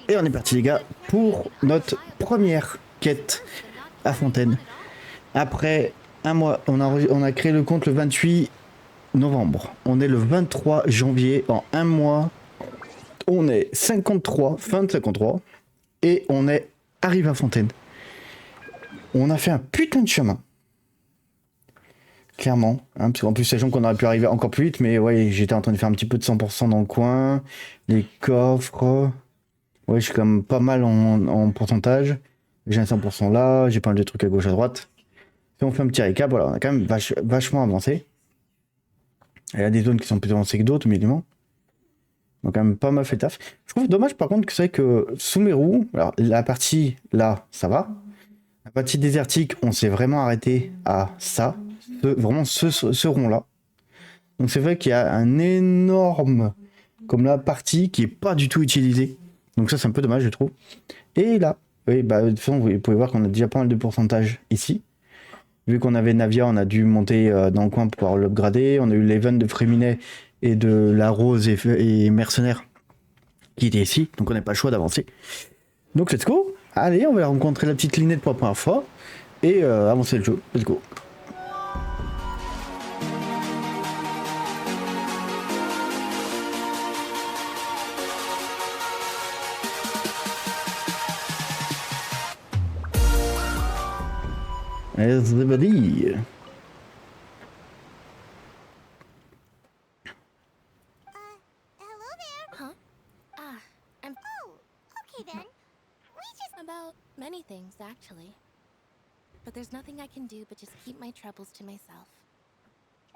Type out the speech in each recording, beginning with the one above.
Et on est parti les gars pour notre première quête à Fontaine. Après un mois, on a créé le compte le 28 novembre. On est le 23 janvier. En un mois, on est 53, fin de 53. Et on est arrivé à Fontaine. On a fait un putain de chemin. Clairement. Hein, parce qu'en plus, sachant qu'on aurait pu arriver encore plus vite. Mais ouais, j'étais en train de faire un petit peu de 100% dans le coin. Les coffres. Ouais, je suis quand même pas mal en pourcentage. J'ai un 100% là, j'ai pas mal de trucs à gauche à droite. Si on fait un petit récap, voilà, on a quand même vachement avancé. Il y a des zones qui sont plus avancées que d'autres, mais évidemment. On a quand même pas mal fait taf. Je trouve dommage par contre que c'est que sous mes roues, alors la partie là, ça va. La partie désertique, on s'est vraiment arrêté à ça. Vraiment ce rond-là. Donc c'est vrai qu'il y a un énorme, comme la partie qui est pas du tout utilisée. Donc ça c'est un peu dommage je trouve. Et là, oui, bah, de toute façon, vous pouvez voir qu'on a déjà pas mal de pourcentage ici. Vu qu'on avait Navia, on a dû monter dans le coin pour pouvoir l'upgrader. On a eu l'event de Fréminet et de la Rose et Mercenaire qui était ici. Donc on n'a pas le choix d'avancer. Donc let's go. Allez, on va rencontrer la petite Linette pour la première fois. Et avancer le jeu. Let's go. Everybody. Hello there. Huh? I'm Oh, okay then. We just... about many things, actually. But there's nothing I can do but just keep my troubles to myself.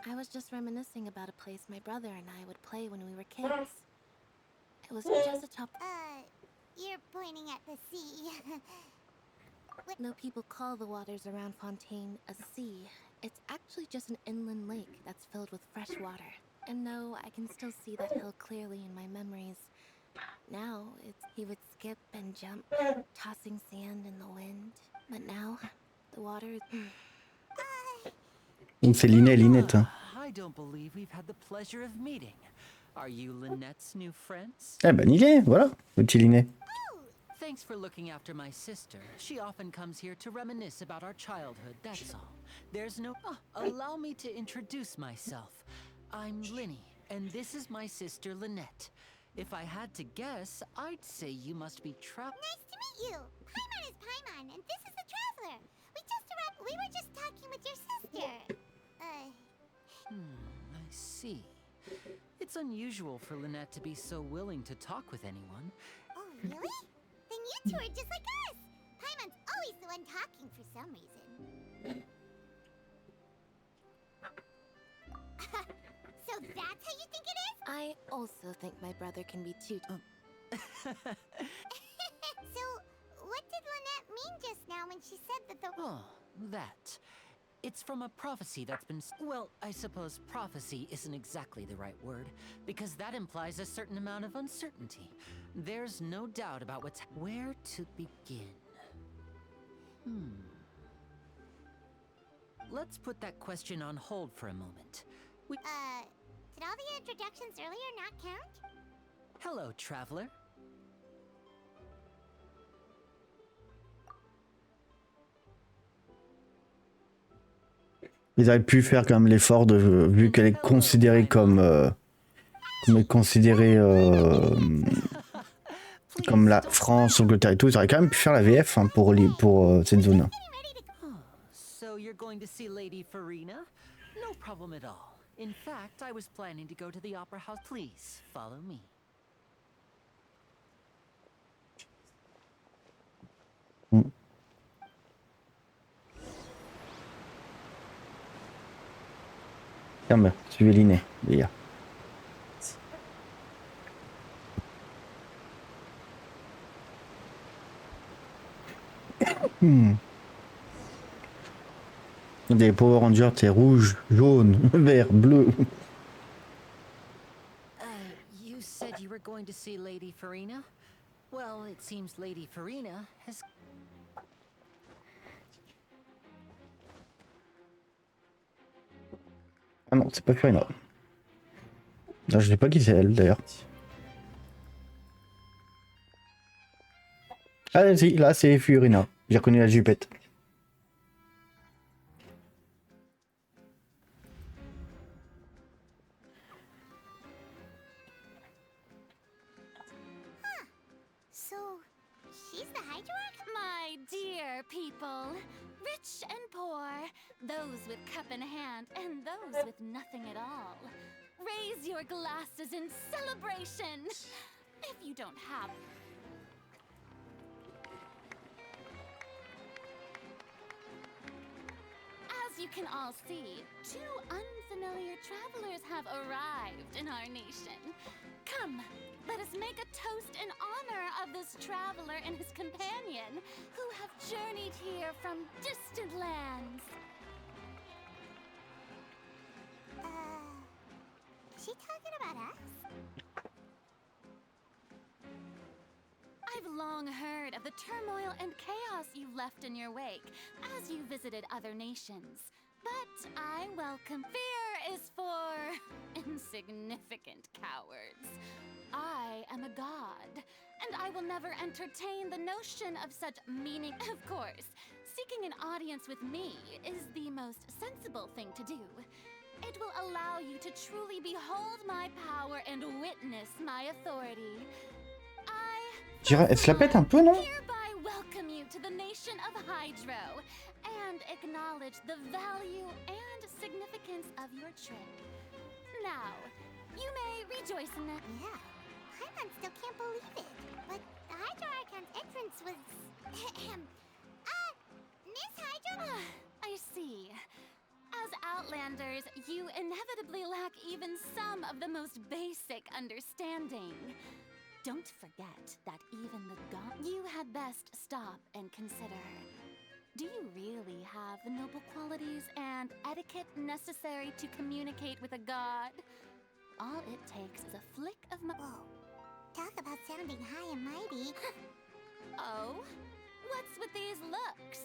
I was just reminiscing about a place my brother and I would play when we were kids. It was just atop... You're pointing at the sea. No people call the waters around Fontaine a sea. It's actually just an inland lake that's filled with fresh water. And no, I can still see that hill clearly in my memories. Now, he would skip and jump, tossing sand in the wind. But now, the water is... Donc c'est Linet et Linette. Hein. I don't believe we've had the pleasure of meeting. Are you Lynette's new friends? Eh ben Linet, voilà, le petit Linet. Thanks for looking after my sister. She often comes here to reminisce about our childhood, that's all. There's no... allow me to introduce myself. I'm Linny, and this is my sister Lynette. If I had to guess, I'd say you must be Nice to meet you. Paimon is Paimon, and this is the Traveler. We just arrived. We were just talking with your sister. I see. It's unusual for Lynette to be so willing to talk with anyone. Oh, really? Then you two are just like us. Paimon's always the one talking for some reason. So that's how you think it is? I also think my brother can be too... So, what did Lynette mean just now when she said that the... Oh, that. It's from a prophecy that's been... Well, I suppose prophecy isn't exactly the right word, because that implies a certain amount of uncertainty. There's no doubt about what's... Where to begin? Let's put that question on hold for a moment. Did all the introductions earlier not count? Hello, Traveler. Ils auraient pu faire quand même l'effort de, vu qu'elle est considérée comme comme la France, Angleterre et tout, ils auraient quand même pu faire la VF hein, pour cette zone. So you're going to see Lady Farina? No problem at all. In fact, I was planning to go to the Opera House. Please, follow me. Tiens, suivez Linet, les gars. Des Power Rangers, c'est rouge, jaune, vert, bleu. You said you were going to see Lady Farina? Well, it seems Lady Farina has... Ah non, c'est pas Farina. Non, je sais pas qui c'est elle d'ailleurs. Ah si, là c'est Fiorina. J'ai reconnu la jupette. So, she's the Hydroarch? My dear people, rich and poor, those with cup in hand and those with nothing at all, raise your glasses in celebration. If you don't have... As you can all see, two unfamiliar travelers have arrived in our nation. Come, let us make a toast in honor of this traveler and his companion who have journeyed here from distant lands. Is she talking about us? I've long heard of the turmoil and chaos you've left in your wake as you visited other nations. But I welcome fear is for insignificant cowards. I am a god, and I will never entertain the notion of such meaning. Of course, seeking an audience with me is the most sensible thing to do. It will allow you to truly behold my power and witness my authority. Elle se la pète un peu, non? Hereby welcome you to the nation of Hydro and acknowledge the value and significance of your trip. Now, you may rejoice in that. Yeah. Paimon still can't believe it. But the Hydroarchon's entrance was... Miss Hydro? I see. As Outlanders, you inevitably lack even some of the most basic understanding. Don't forget that even the god... You had best stop and consider. Do you really have the noble qualities and etiquette necessary to communicate with a god? All it takes is a flick of my... Whoa. Talk about sounding high and mighty. Oh? What's with these looks?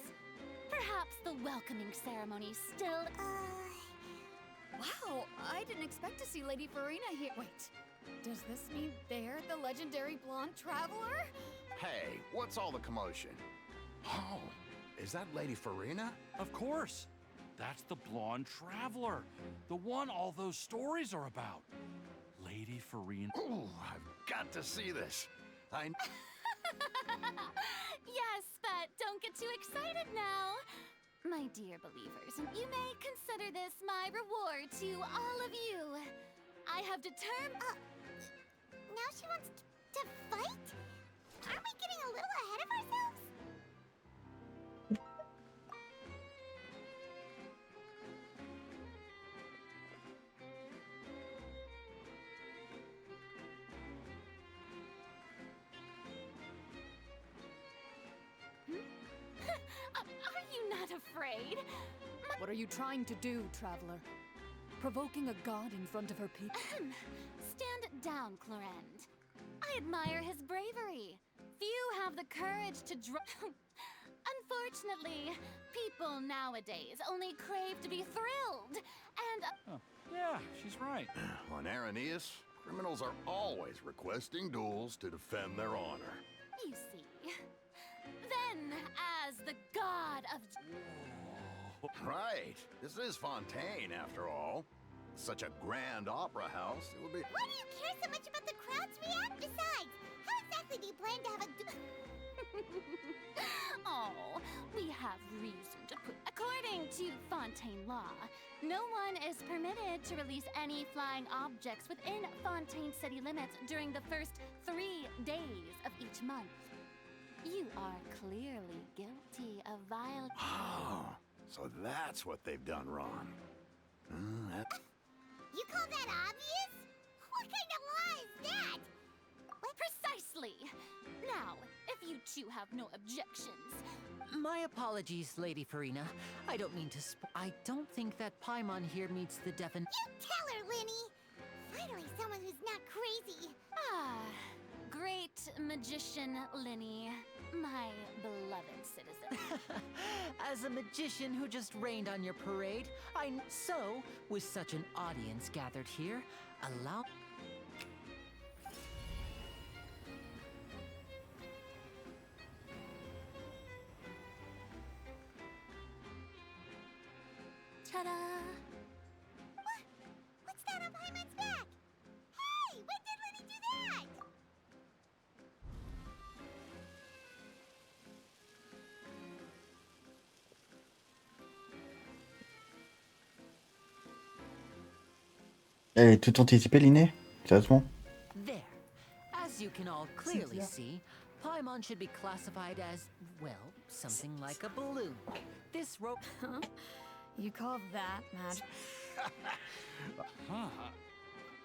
Perhaps the welcoming ceremony still... Wow, I didn't expect to see Lady Farina here. Wait, does this mean they're the legendary blonde traveler? Hey, what's all the commotion? Oh, is that Lady Farina? Of course. That's the blonde traveler. The one all those stories are about. Lady Farina. Ooh, I've got to see this. Yes, but don't get too excited now. My dear believers, you may consider this my reward to all of you. I have determined... Now she wants to fight? Aren't we getting a little ahead of ourselves? Are you not afraid? What are you trying to do, traveler? Provoking a god in front of her people? Stand down, Clorend. I admire his bravery. Few have the courage to Unfortunately, people nowadays only crave to be thrilled, and... Oh, yeah, she's right. On Araneus, criminals are always requesting duels to defend their honor. You see. Then, as the god of... Right. This is Fontaine, after all. Such a grand opera house, it would be... Why do you care so much about the crowds we have? Besides, how exactly do you plan to have a... Oh, we have reason to put... According to Fontaine law, no one is permitted to release any flying objects within Fontaine city limits during the first 3 days of each month. You are clearly guilty of vile... Oh, so that's what they've done wrong. You call that obvious? What kind of law is that? Precisely! Now, if you two have no objections... My apologies, Lady Farina. I don't mean to I don't think that Paimon here meets the You tell her, Linny! Finally someone who's not crazy. Great magician Linny, my beloved citizen. As a magician who just rained on your parade, So, with such an audience gathered here, allow... Ta-da! What's that on Paimon's back? Hey, when did Lenny do that? Elle est toute anticipée, Liné? Sérieusement? There. As you can all clearly see, Paimon should be classified as, well, something like a balloon. This rope. Huh? You call that magic? Huh?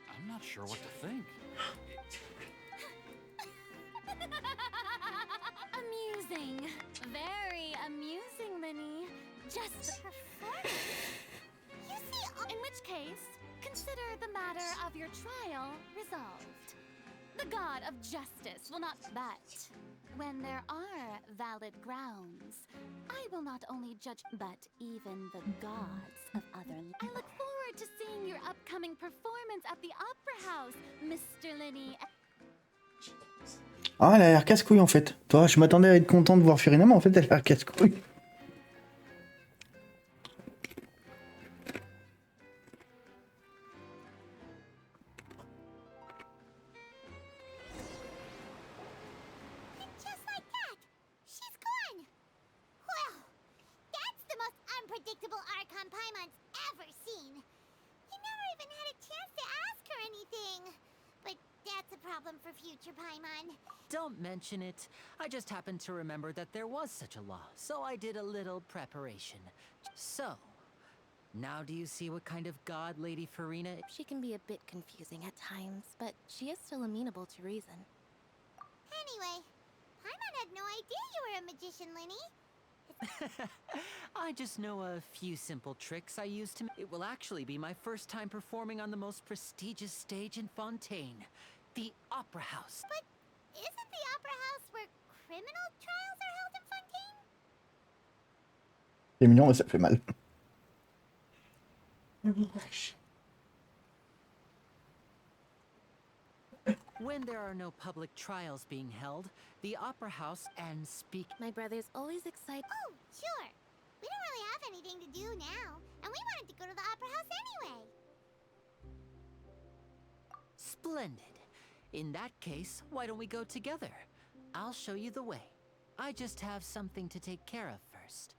I'm not sure what to think. Amusing. Very amusing, Linny. Just the performance. You see, in which case, consider the matter of your trial resolved. The god of justice will not but when there are valid grounds, I will not only judge, but even the gods of other. I look forward to seeing your upcoming performance at the Opera House, Mr. Linny. Ah, elle a l'air casse-couille en fait. Toi, je m'attendais à être content de voir Furina, mais en fait, elle a l'air casse-couille. Just like that, she's gone. Well, that's the most unpredictable Archon Paimon's ever seen. You never even had a chance to ask her anything. But that's a problem for future Paimon. Don't mention it. I just happened to remember that there was such a law, so I did a little preparation. So, now do you see what kind of god Lady Farina is? She can be a bit confusing at times, but she is still amenable to reason. Anyway, Paimon had no idea you were a magician, Linny. I just know a few simple tricks I use to... It will actually be my first time performing on the most prestigious stage in Fontaine, the Opera House. But isn't the Opera House where criminal trials are held in Fontaine? C'est mignon, mais ça fait mal. When there are no public trials being held, the Opera House and speak... My brother's always excited. Oh, sure. We don't really have anything to do now, and we wanted to go to the Opera House anyway. Splendid. In that case, why don't we go together? I'll show you the way. I just have something to take care of first.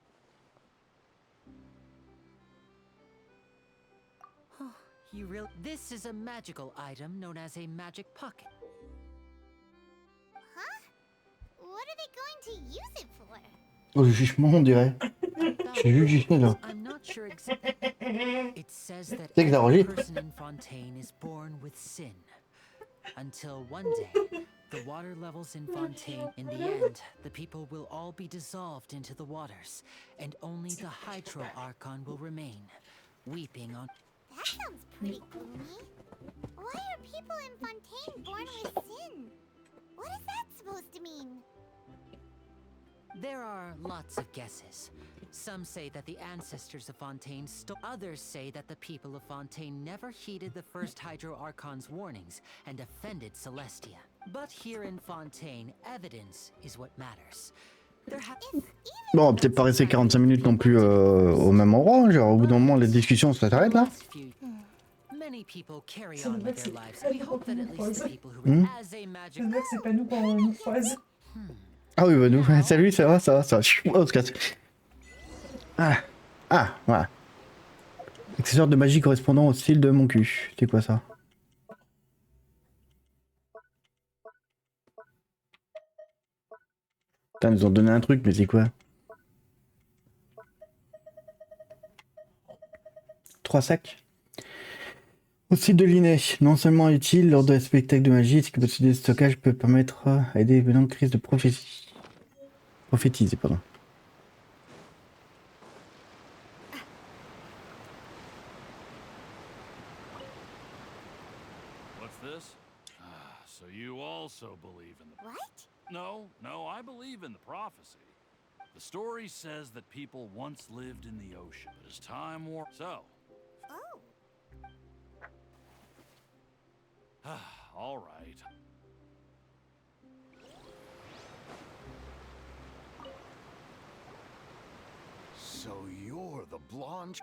You really... This is a magical item known as a magic pocket. Huh? What are they going to use it for? Oh, le jugement, on dirait. J'ai vu le jugement là. I'm not sure exactly. It says that C'est que t'as every rangé. person in Fontaine is born with sin. Until one day, the water levels in Fontaine, in the end, the people will all be dissolved into the waters, and only the Hydro Archon will remain, weeping on... That sounds pretty gloomy. Why are people in Fontaine born with sin? What is that supposed to mean? There are lots of guesses. Some say that the ancestors of Fontaine stole. Others say that the people of Fontaine never heeded the first Hydro Archon's warnings and offended Celestia. But here in Fontaine, evidence is what matters. There have... Bon, on va peut-être pas rester 45 minutes non plus au même endroit. Hein. Genre, au bout d'un moment, les discussions, ça s'arrête là. Many people carry Ça on veut dire with que their c'est lives. pas We nous hope qu'on that at nous least the croise. people who as a Ça magic... veut dire que c'est pas nous qu'on nous croise. Ah oui, bah nous, salut, ça va, ça va, ça va. Oh, on se casse. Ah, ah, voilà. Accessoire de magie correspondant au style de mon cul. C'est quoi ça? Putain, ils nous ont donné un truc, mais c'est quoi? 3 sacs. Au style de Linné, non seulement utile lors de spectacles de magie, ce que posséder de stockage peut permettre à aider les crises de prophétie. Prophétiser, pardon. What's this? So you also believe in the... What? No, I believe in the prophecy. The story says that people once lived in the ocean, but as time wore... So, Oh. all right. So you're the blonde...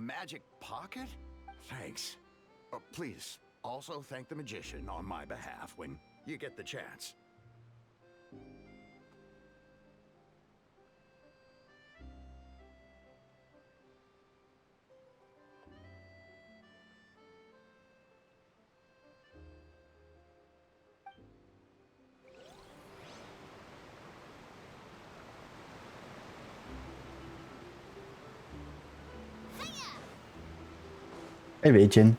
magic pocket? Thanks. Please, also thank the magician on my behalf when you get the chance. Eh ben Etienne.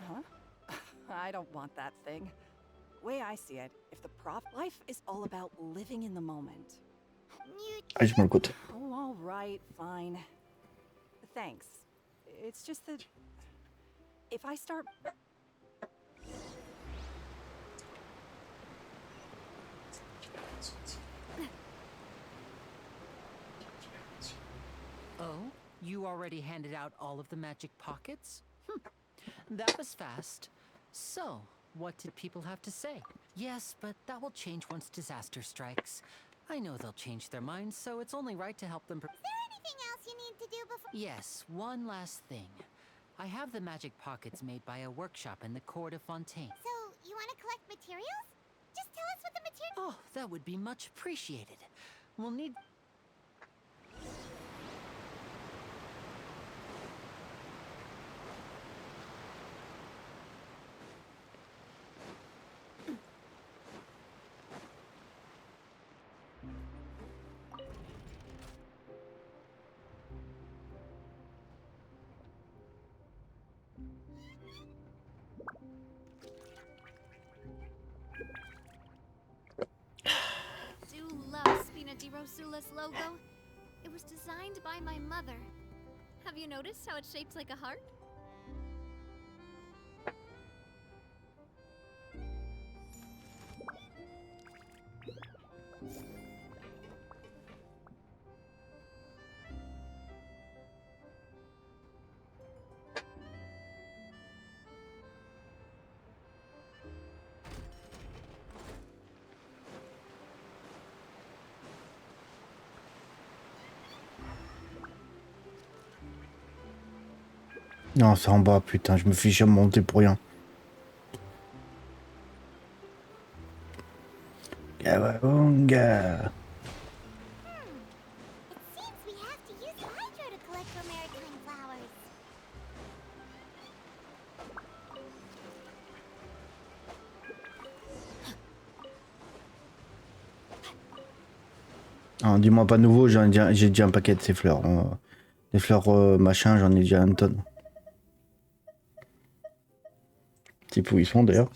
Huh? I don't want that thing. Way I see it, if the life is all about living in the moment. Ah, je prends le côté. Oh, all right, fine. Thanks. It's just that if I start... Oh, you already handed out all of the magic pockets? That was fast. So, what did people have to say? Yes, but that will change once disaster strikes. I know they'll change their minds, so it's only right to help them. Is there anything else you need to do before? Yes, one last thing. I have the magic pockets made by a workshop in the court of Fontaine. So, you want to collect materials? Just tell us what the material... Oh, that would be much appreciated. We'll need... Do love Spina di Rosula's logo. It was designed by my mother. Have you noticed how it's shaped like a heart? Non, c'est en bas, putain, je me fiche à monter pour rien. Gawabonga. It seems we have to use hydro to collect for maritime flowers. Ah, dis-moi pas nouveau, j'ai déjà un paquet de ces fleurs. Les fleurs machin, j'en ai déjà une tonne. C'est où ils sont d'ailleurs.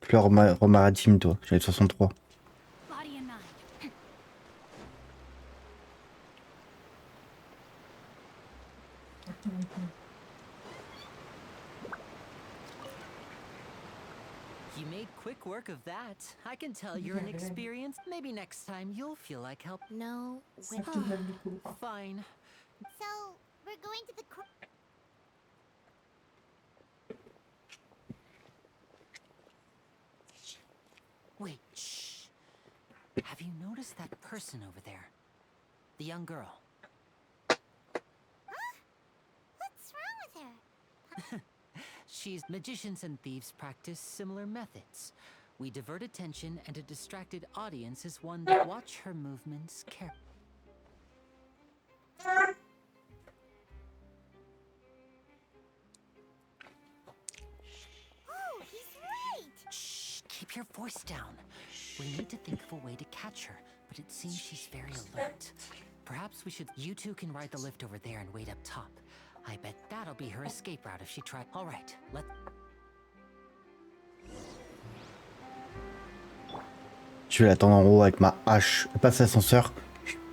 Fleurs maritime, toi, j'avais 63. Body and mind. You made quick work of that. I can tell you're an experienced. Maybe next time you'll feel like help. No, Ça with fait de la boue. Fine. So, we're going to the Wait, shh. Have you noticed that person over there? The young girl. What's wrong with her? Magicians and thieves practice similar methods. We divert attention, and a distracted audience is one that watch her movements carefully. Oh, he's right! Shh, keep your voice down. We need to think of a way to catch her, but it seems she's very alert. Perhaps we should... You two can ride the lift over there and wait up top. I bet that'll be her escape route if she tries. All right, Je vais l'attendre en haut avec ma hache. Je passe l'ascenseur.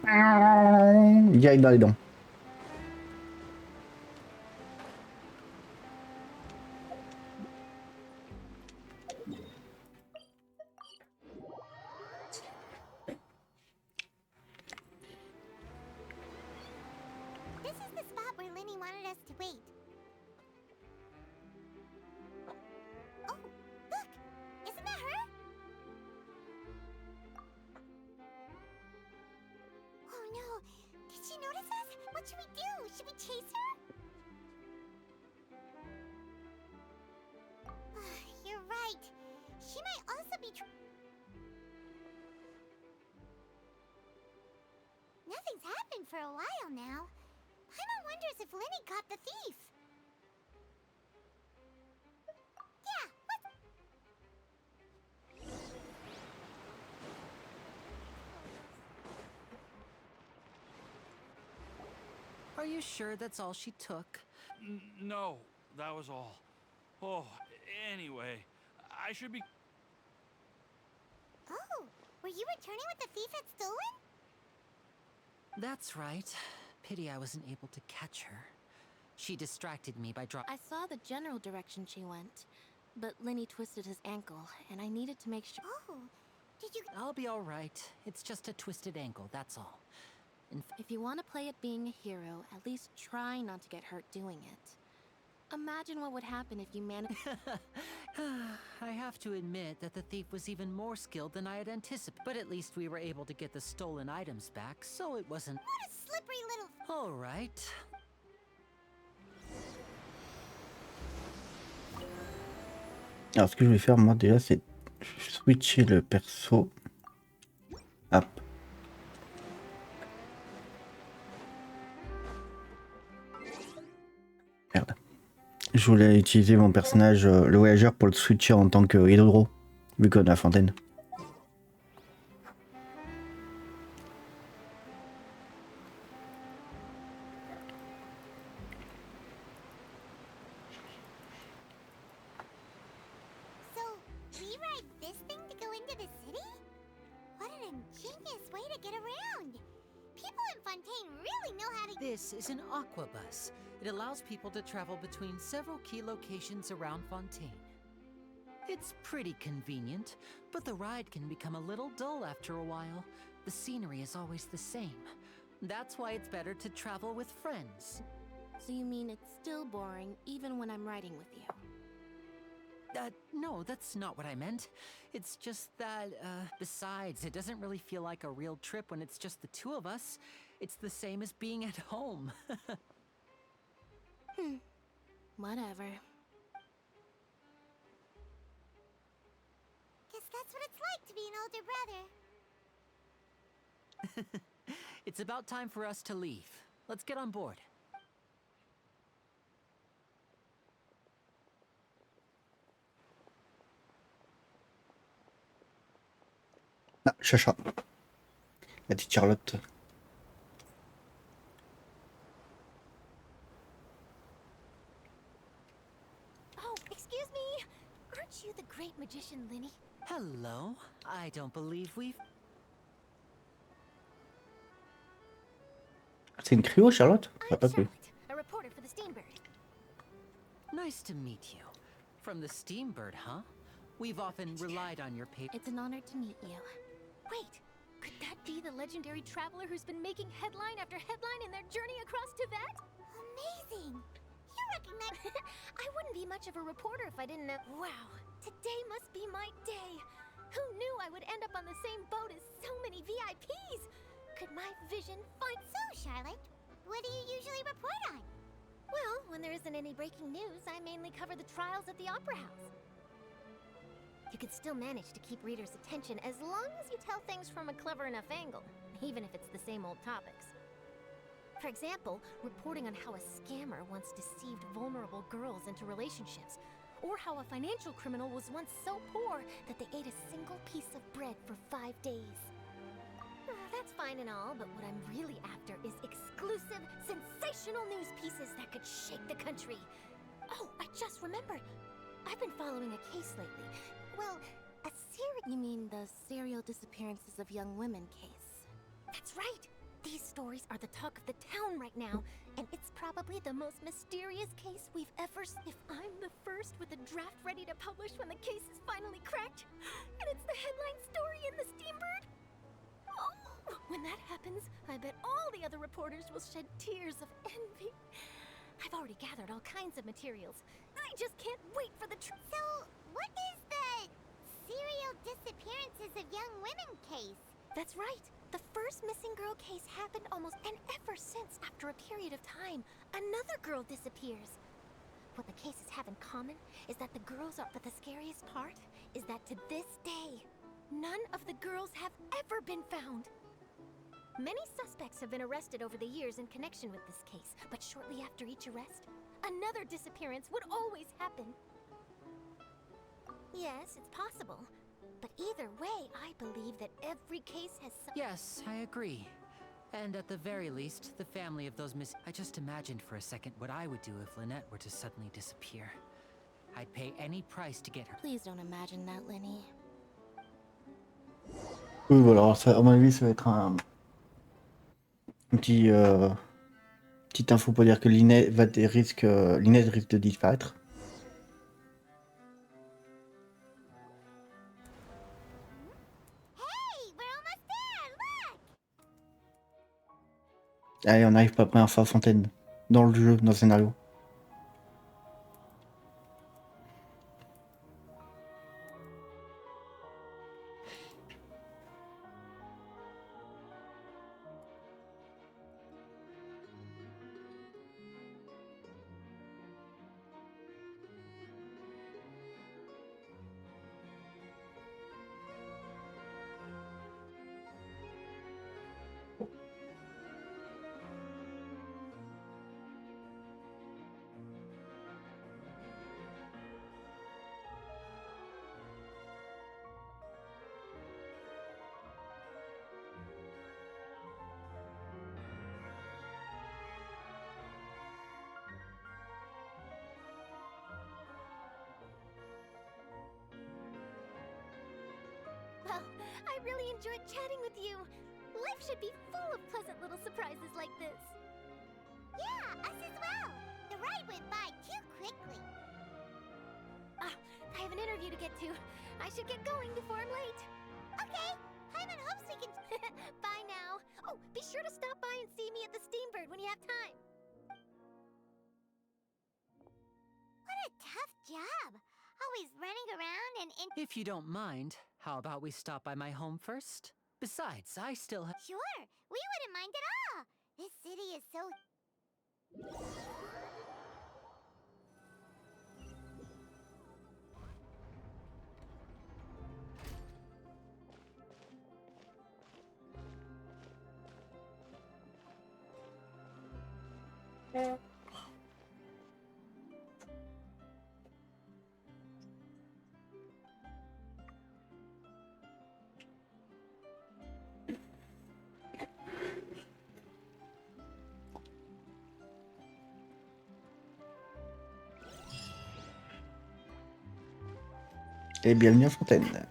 Direct dans les dents. This is the spot where Linny wanted us to wait. chaser? You're right. She might also be Nothing's happened for a while now. Paimon wonders if Lenny caught the thief. Yeah, Are you sure that's all she took? No, that was all. Oh, anyway, I should be... Oh, were you returning what the thief had stolen? That's right. Pity I wasn't able to catch her. She distracted me by I saw the general direction she went, but Lenny twisted his ankle, and I needed to make sure. Oh, did you... I'll be all right. It's just a twisted ankle, that's all. If you want to play at being a hero, at least try not to get hurt doing it. Imagine what would happen if you managed. I have to admit that the thief was even more skilled than I had anticipated. But at least we were able to get the stolen items back, so it wasn't... What a slippery little... All right. Alors ce que je vais faire moi déjà c'est switcher le perso. Hop. Merde. Je voulais utiliser mon personnage, le voyageur, pour le switcher en tant que hydro, vu qu'on a la fontaine. So, we ride this thing to go into the city? What an ingenious way to get around. People in Fontaine really know how to... This is an aqua bus. It allows people to travel between several key locations around Fontaine. It's pretty convenient, but the ride can become a little dull after a while. The scenery is always the same. That's why it's better to travel with friends. So you mean it's still boring even when I'm riding with you? No, that's not what I meant. It's just that, besides, it doesn't really feel like a real trip when it's just the two of us. It's the same as being at home. Whatever. Guess that's what it's like to be an older brother. It's about time for us to leave. Let's get on board. Ah, Chacha. La petite Charlotte. Oh, excuse me. Aren't you the great magician, Lenny? Hello. I don't believe we've... C'est une cryo, Charlotte? I'm Pas plus. Charlotte, a reporter for the Steambird. Nice to meet you. From the Steambird, huh? We've often relied on your paper. It's an honor to meet you. Wait, could that be the legendary traveler who's been making headline after headline in their journey across Tibet? Amazing! You recognize... I wouldn't be much of a reporter if I didn't know. Wow, today must be my day. Who knew I would end up on the same boat as so many VIPs? Could my vision find... So, Charlotte, what do you usually report on? Well, when there isn't any breaking news, I mainly cover the trials at the Opera House. You could still manage to keep readers' attention as long as you tell things from a clever enough angle, even if it's the same old topics. For example, reporting on how a scammer once deceived vulnerable girls into relationships, or how a financial criminal was once so poor that they ate a single piece of bread for 5 days. That's fine and all, but what I'm really after is exclusive, sensational news pieces that could shake the country. Oh, I just remembered. I've been following a case lately. Well, a serial... You mean the serial disappearances of young women case? That's right! These stories are the talk of the town right now, and it's probably the most mysterious case we've ever seen. If I'm the first with a draft ready to publish when the case is finally cracked, and it's the headline story in the Steambird, oh, when that happens, I bet all the other reporters will shed tears of envy. I've already gathered all kinds of materials. I just can't wait for the truth. So, what is the serial disappearances of young women case? That's right. The first missing girl case happened almost, and ever since, after a period of time, another girl disappears. What the cases have in common is that the girls are, but the scariest part is that to this day, none of the girls have ever been found. Many suspects have been arrested over the years in connection with this case, but shortly after each arrest, another disappearance would always happen. Yes, it's possible. But either way, I believe that every case has some... Yes, I agree. And at the very least, the family of those I just imagined for a second what I would do if Lynette were to suddenly disappear. I'd pay any price to get her. Please don't imagine that, Lenny. Oui, voilà, alors ça, à mon avis, ça va être un petit, petite info pour dire que Lynette risque de disparaître. Hey, we're almost there, look! Allez, on arrive pour la première fois à Fontaine. Dans le jeu, dans le scénario. Well, I really enjoyed chatting with you. Life should be full of pleasant little surprises like this. Yeah, us as well. The ride went by too quickly. I have an interview to get to. I should get going before I'm late. Okay, Paimon hopes we can... Bye now. Oh, be sure to stop by and see me at the Steambird when you have time. What a tough job. Always running around and If you don't mind, how about we stop by my home first? Besides, I still have... Sure, we wouldn't mind at all. This city is so... Et bienvenue à Fontaine.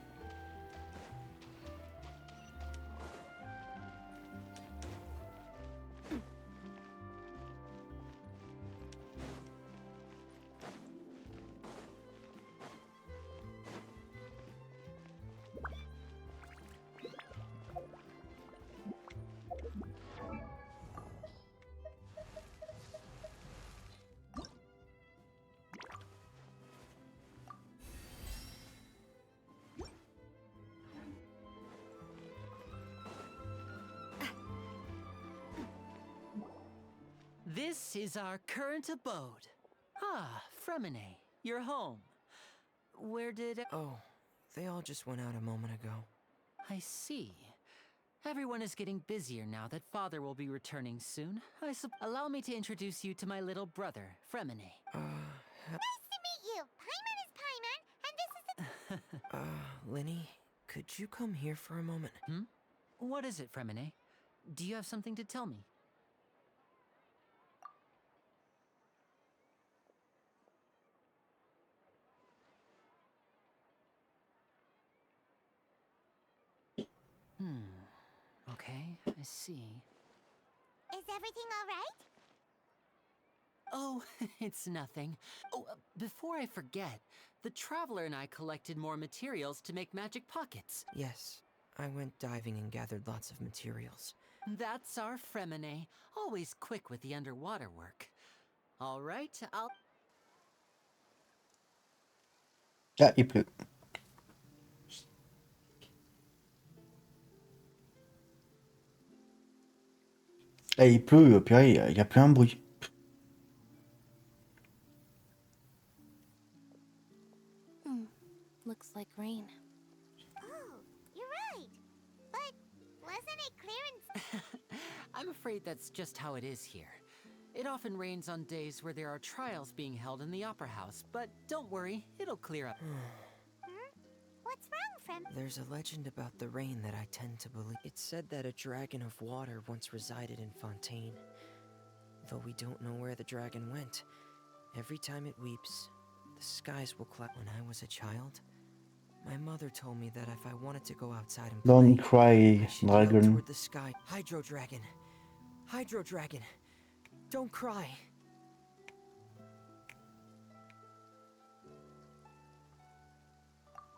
This is our current abode. Ah, Fremine, you're home. Where did... Oh, they all just went out a moment ago. I see. Everyone is getting busier now that Father will be returning soon. Allow me to introduce you to my little brother, Fremine. Nice to meet you. Paimon is Paimon, and this is... Lenny, could you come here for a moment? What is it, Fremine? Do you have something to tell me? Okay, I see. Is everything all right? Oh, it's nothing. Oh, before I forget, the Traveler and I collected more materials to make magic pockets. Yes, I went diving and gathered lots of materials. That's our Fremine, always quick with the underwater work. All right, I'll... Ah, il pleut. Et il pleut, purée, il y a plein de bruit. Looks like rain. Oh, you're right. But wasn't it clear and... I'm afraid that's just how it is here. It often rains on days where there are trials being held in the Opera House, but don't worry, it'll clear up. What's wrong, Frem? There's a legend about the rain that I tend to believe. It's said that a dragon of water once resided in Fontaine. Though we don't know where the dragon went, every time it weeps, the skies will cloud. When I was a child, my mother told me that if I wanted to go outside and play, Don't cry, I should yell dragon. toward the sky. Hydro dragon! Hydro dragon! Don't cry!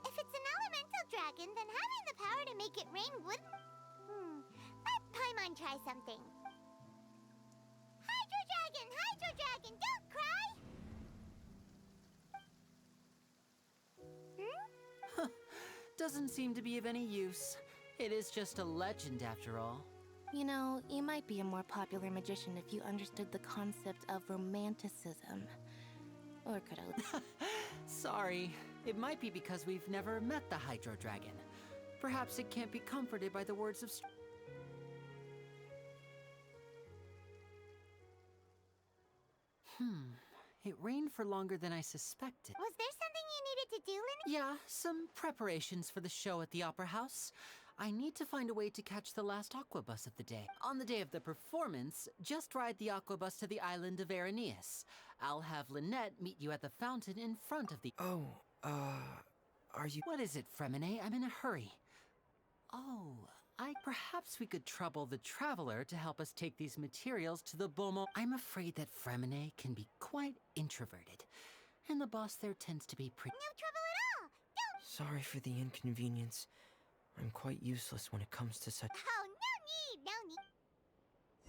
If it's an elemental dragon, then having the power to make it rain wouldn't... Let Paimon try something. Hydro dragon, don't cry! Doesn't seem to be of any use. It is just a legend after all. You know, you might be a more popular magician if you understood the concept of romanticism. Or could I... Sorry, it might be because we've never met the Hydro Dragon. Perhaps it can't be comforted by the words of... It rained for longer than I suspected. Was there something you needed to do, Linny? Yeah, some preparations for the show at the Opera House. I need to find a way to catch the last aqua bus of the day. On the day of the performance, just ride the aqua bus to the island of Aeneas. I'll have Lynette meet you at the fountain in front of the... Oh, are you... What is it, Fremine? I'm in a hurry. Oh, perhaps we could trouble the traveler to help us take these materials to the Beaumont. I'm afraid that Fremine can be quite introverted, and the boss there tends to be pretty... No trouble at all! Don't... Sorry for the inconvenience. I'm quite useless when it comes to such... Oh,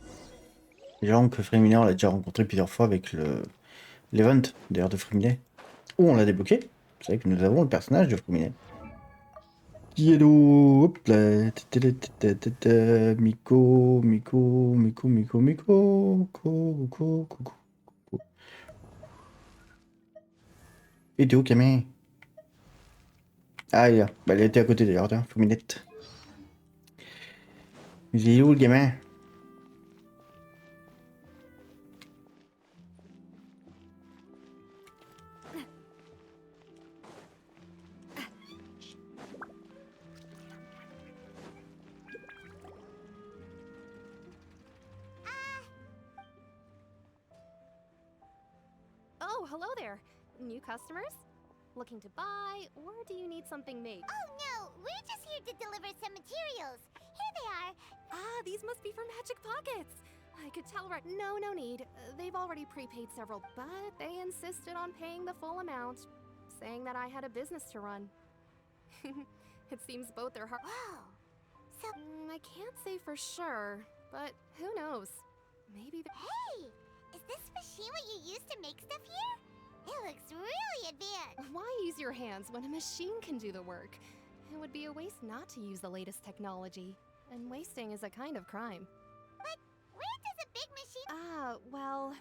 no need! Genre que Fréminet, on l'a déjà rencontré plusieurs fois avec l'event d'ailleurs de Fréminet, où on l'a débloqué. Vous savez que nous avons le personnage de Fréminet. Hello, hop là, Miko, coucou. Et t'es où, Camille? Ah, il est là. Bah, elle était à côté d'ailleurs, tiens, Fréminette. Il est où, le gamin? Oh, hello there. New customers? Looking to buy, or do you need something made? Oh no, we're just here to deliver some materials. Here they are. Ah, these must be for Magic Pockets. I could tell right... No need. They've already prepaid several, but they insisted on paying the full amount, saying that I had a business to run. It seems both are hard... Whoa. So... I can't say for sure, but who knows? Maybe the... Hey! Is this machine what you use to make stuff here? It looks really advanced. Why use your hands when a machine can do the work? It would be a waste not to use the latest technology. And wasting is a kind of crime. But where does a big machine... Well...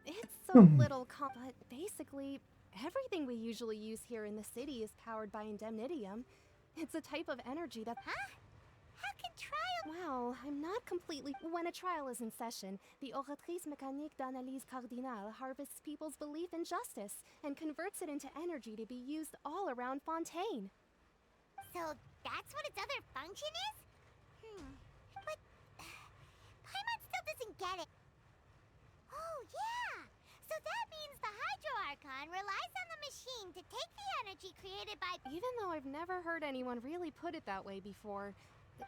It's a little but basically, everything we usually use here in the city is powered by indemnitium. It's a type of energy that... Huh? How can trial... Well, I'm not completely... When a trial is in session, the oratrice mécanique d'analyse cardinale harvests people's belief in justice and converts it into energy to be used all around Fontaine. So that's what its other function is? But... Paimon still doesn't get it. Oh, yeah! So that means the Hydro Archon relies on the machine to take the energy created by... Even though I've never heard anyone really put it that way before,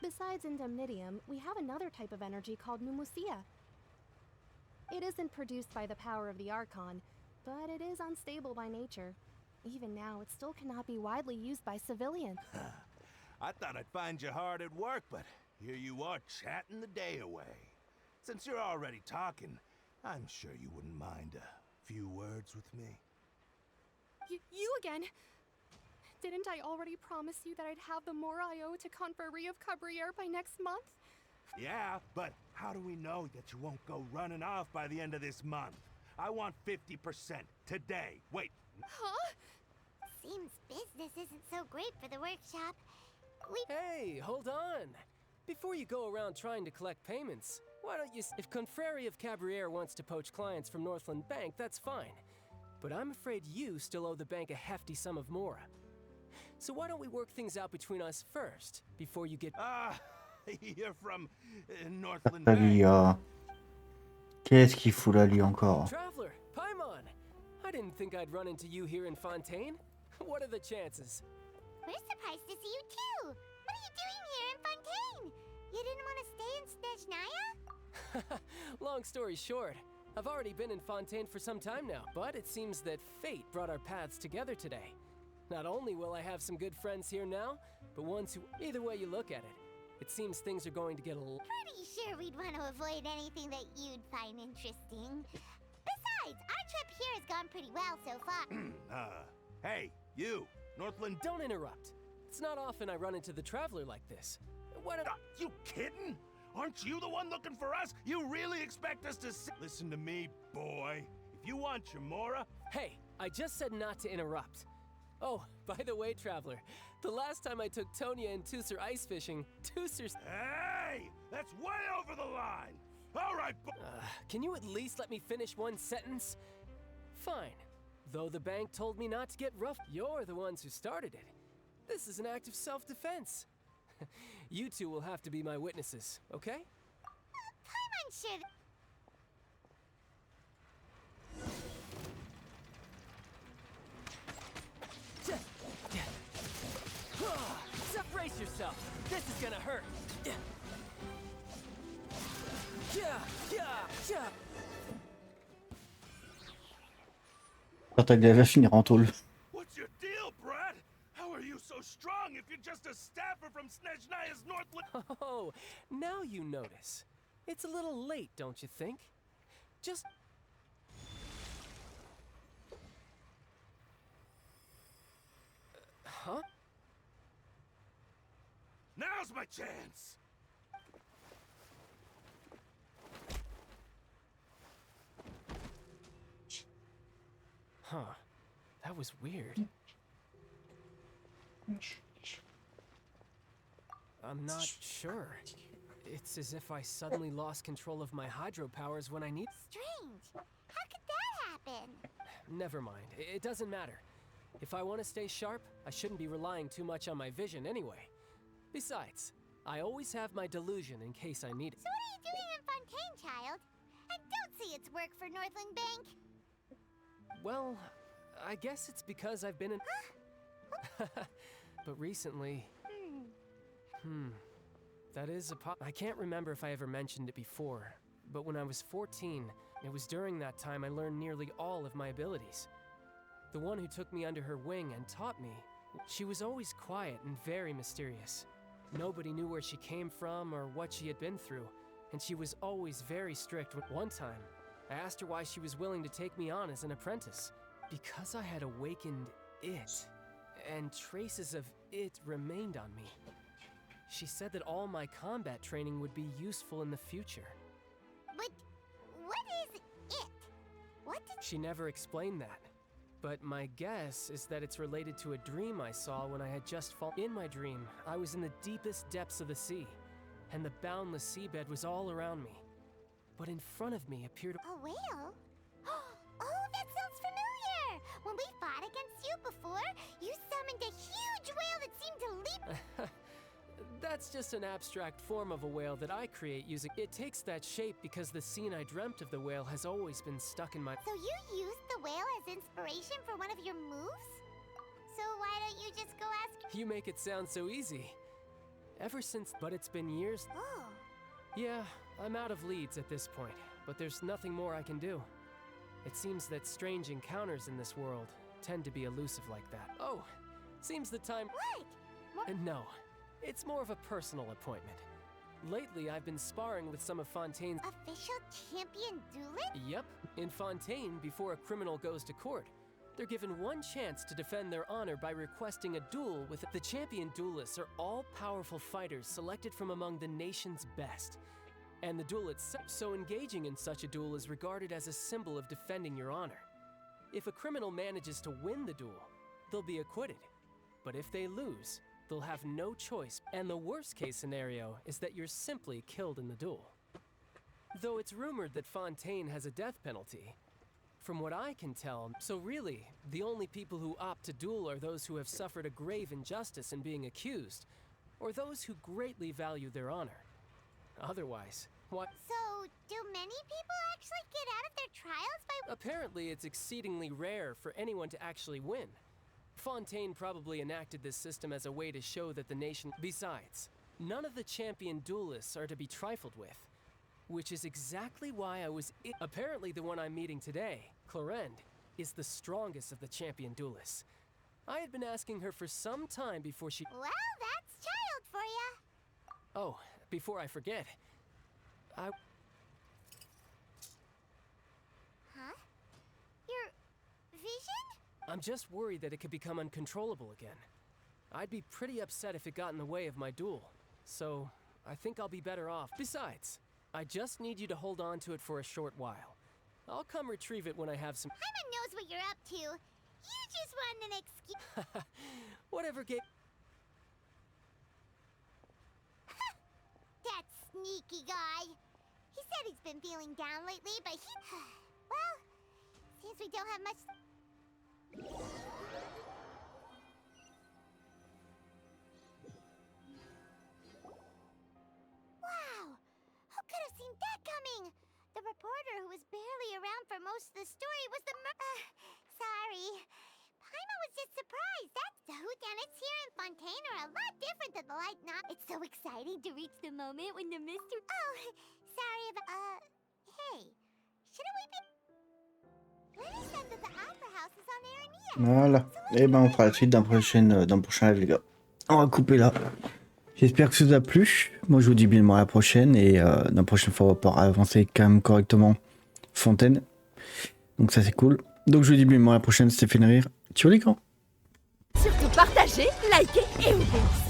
besides indemnitium, we have another type of energy called pneumosia. It isn't produced by the power of the Archon, but it is unstable by nature. Even now, it still cannot be widely used by civilians. I thought I'd find you hard at work, but here you are chatting the day away. Since you're already talking, I'm sure you wouldn't mind a few words with me. You again? Didn't I already promise you that I'd have the more I owe to Confrérie of Cabriere by next month? Yeah, but how do we know that you won't go running off by the end of this month? I want 50% today. Wait. Huh? Seems business isn't so great for the workshop. Hey, hold on. Before you go around trying to collect payments, why don't you... If Confrérie of Cabriere wants to poach clients from Northland Bank, that's fine. But I'm afraid you still owe the bank a hefty sum of mora. So why don't we work things out between us first, before you get... You're from Northland Lui, Bank. qu'est-ce qu'il fout là, lui, encore? Traveler, Paimon! I didn't think I'd run into you here in Fontaine. What are the chances? We're surprised to see you too. What are you doing here in Fontaine? You didn't want to stay in Snezhnaya? Long story short, I've already been in Fontaine for some time now, but it seems that fate brought our paths together today. Not only will I have some good friends here now, but ones who, either way you look at it, it seems things are going to get a little... Pretty sure we'd want to avoid anything that you'd find interesting. Besides, our trip here has gone pretty well so far. Hey, you, Northland... Don't interrupt. It's not often I run into the Traveler like this. What you kidding? Aren't you the one looking for us? You really expect us to Listen to me, boy. If you want your mora... Hey, I just said not to interrupt. Oh, by the way, Traveler, the last time I took Tonya and Tusser ice fishing, Tusser's... Hey! That's way over the line! All right, can you at least let me finish one sentence? Fine. Though the bank told me not to get rough, you're the ones who started it. This is an act of self-defense. You two will have to be my witnesses, okay? Paimon should... Brace yourself. This is gonna hurt. Quand elle va finir en tôle. What's your deal, Brad? How are you so strong if you're just a staffer from Snezhnaya's Northland? Oh, now you notice. It's a little late, don't you think? Just... Huh? Now's my chance! Huh. That was weird. I'm not sure. It's as if I suddenly lost control of my hydro powers when I need... Strange. How could that happen? Never mind. It doesn't matter. If I want to stay sharp, I shouldn't be relying too much on my vision anyway. Besides, I always have my delusion in case I need it. So what are you doing in Fontaine, child? And don't say it's work for Northland Bank. Well, I guess it's because I've been in... But recently... That is I can't remember if I ever mentioned it before, but when I was 14, it was during that time I learned nearly all of my abilities. The one who took me under her wing and taught me, she was always quiet and very mysterious. Nobody knew where she came from or what she had been through, and she was always very strict. One time, I asked her why she was willing to take me on as an apprentice. Because I had awakened it, and traces of it remained on me. She said that all my combat training would be useful in the future. But what is it? What did... She never explained that. But my guess is that it's related to a dream I saw when I had just fallen. In my dream, I was in the deepest depths of the sea, and the boundless seabed was all around me. But in front of me appeared a whale? Oh, that sounds familiar! When we fought against you before, you summoned a huge whale that seemed to leap... That's just an abstract form of a whale that I create using... It takes that shape because the scene I dreamt of the whale has always been stuck in my... So you used the whale as inspiration for one of your moves? So why don't you just go ask... You make it sound so easy. Ever since... But it's been years... Oh. Yeah, I'm out of leads at this point, but there's nothing more I can do. It seems that strange encounters in this world tend to be elusive like that. Oh, seems the time... What? No. It's more of a personal appointment. Lately, I've been sparring with some of Fontaine's... Official champion duelist? Yep, in Fontaine before a criminal goes to court. They're given one chance to defend their honor by requesting a duel with the champion duelists are all powerful fighters selected from among the nation's best. And the duel itself, so engaging in such a duel is regarded as a symbol of defending your honor. If a criminal manages to win the duel, they'll be acquitted. But if they lose, they'll have no choice, and the worst case scenario is that you're simply killed in the duel. Though it's rumored that Fontaine has a death penalty, from what I can tell, so really, the only people who opt to duel are those who have suffered a grave injustice in being accused, or those who greatly value their honor. Otherwise, what? So, do many people actually get out of their trials by... Apparently, it's exceedingly rare for anyone to actually win. Fontaine probably enacted this system as a way to show that the nation... Besides, none of the champion duelists are to be trifled with, which is exactly why I was... Apparently, the one I'm meeting today, Clorinde, is the strongest of the champion duelists. I had been asking her for some time before she... Well, that's child for ya. Oh, before I forget, Huh? Your vision? I'm just worried that it could become uncontrollable again. I'd be pretty upset if it got in the way of my duel, so I think I'll be better off. Besides, I just need you to hold on to it for a short while. I'll come retrieve it when I have some... Paimon knows what you're up to. You just want an excuse. Whatever gave... That sneaky guy. He said he's been feeling down lately, but he... Well, since we don't have much... Wow! Who could have seen that coming? The reporter who was barely around for most of the story was the sorry. Paimon was just surprised. That's the whodunits here in Fontaine are a lot different than the light not. It's so exciting to reach the moment when the mystery... Oh, sorry about... Hey, shouldn't we be... Lenny said that the opera house is on air in Nia. Voilà. Et ben on fera la suite d'un prochain live, les gars. On va couper là. J'espère que ça vous a plu. Moi je vous dis bien à la prochaine et la prochaine fois on va pouvoir avancer quand même correctement Fontaine. Donc ça c'est cool. Donc je vous dis bien à la prochaine, c'était fait de rire. Ciao les gars. Surtout partagez, likez et oubliez.